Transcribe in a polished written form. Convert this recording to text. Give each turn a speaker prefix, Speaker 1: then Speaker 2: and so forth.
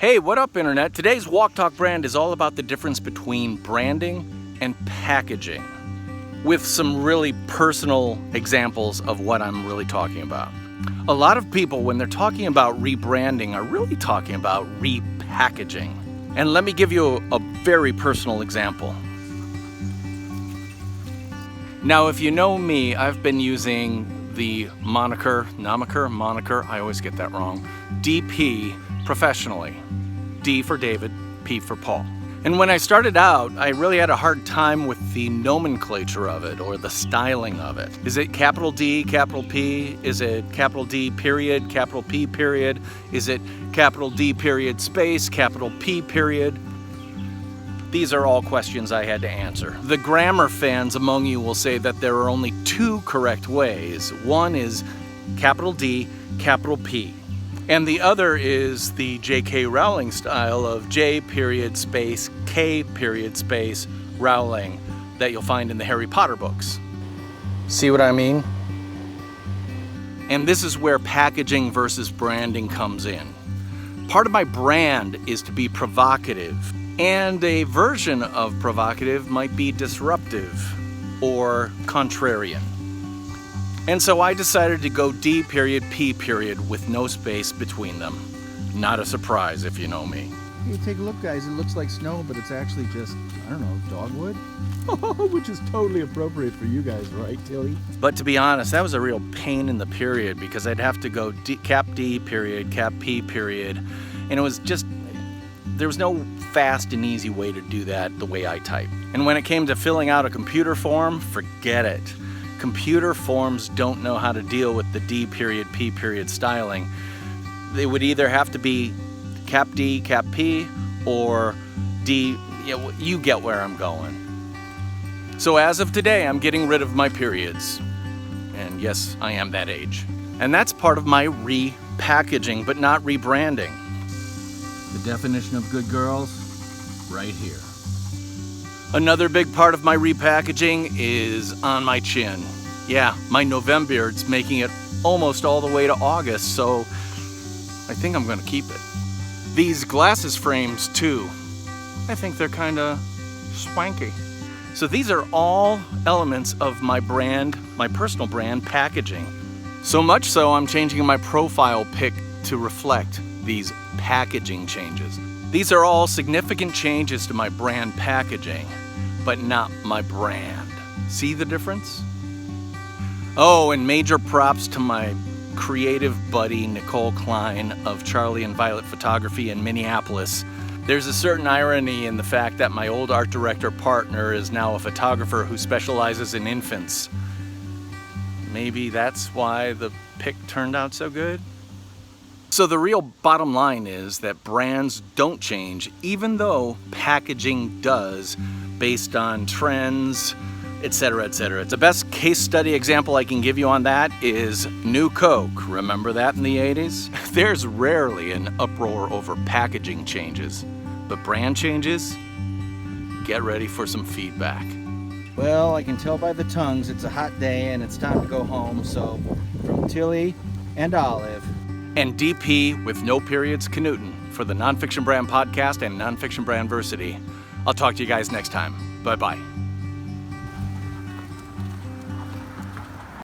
Speaker 1: Hey, what up, Internet? Today's Walk Talk brand is all about the difference between branding and packaging, with some really personal examples of what I'm really talking about. A lot of people, when they're talking about rebranding, are really talking about repackaging. And let me give you a very personal example. Now, if you know me, I've been using the moniker, I always get that wrong, DP professionally. D for David, P for Paul. And when I started out, I really had a hard time with the nomenclature of it, or the styling of it. Is it capital D, capital P? Is it capital D period, capital P period? Is it capital D period space, capital P period? These are all questions I had to answer. The grammar fans among you will say that there are only two correct ways. One is capital D, capital P. And the other is the J.K. Rowling style of J period space, K period space, Rowling, that you'll find in the Harry Potter books. See what I mean? And this is where packaging versus branding comes in. Part of my brand is to be provocative, and a version of provocative might be disruptive or contrarian. And so I decided to go D period, P period with no space between them. Not a surprise if you know me.
Speaker 2: Hey, take a look, guys. It looks like snow, but it's actually just, I don't know, dogwood? Which is totally appropriate for you guys, right, Tilly?
Speaker 1: But to be honest, that was a real pain in the period because I'd have to go cap D period, cap P period. And it was just, there was no fast and easy way to do that the way I type. And when it came to filling out a computer form, forget it. Computer forms don't know how to deal with the D period, P period styling. They would either have to be cap D, cap P, or D, you get where I'm going. So as of today, I'm getting rid of my periods. And yes, I am that age. And that's part of my repackaging, but not rebranding.
Speaker 2: The definition of good girls, right here.
Speaker 1: Another big part of my repackaging is on my chin. Yeah, my Novembeard's making it almost all the way to August, so I think I'm gonna keep it. These glasses frames too, I think they're kinda swanky. So these are all elements of my brand, my personal brand packaging. So much so I'm changing my profile pic to reflect these packaging changes. These are all significant changes to my brand packaging, but not my brand. See the difference? Oh, and major props to my creative buddy, Nicole Klein of Charlie and Violet Photography in Minneapolis. There's a certain irony in the fact that my old art director partner is now a photographer who specializes in infants. Maybe that's why the pic turned out so good? So the real bottom line is that brands don't change, even though packaging does, based on trends, etc., etc. The best case study example I can give you on that is New Coke. Remember that in the 80s? There's rarely an uproar over packaging changes, but brand changes? Get ready for some feedback.
Speaker 2: Well, I can tell by the tongues it's a hot day and it's time to go home, so from Tilly and Olive.
Speaker 1: And DP with no periods Knudten for the Nonfiction Brand Podcast and Nonfiction Brandversity. I'll talk to you guys next time. Bye-bye.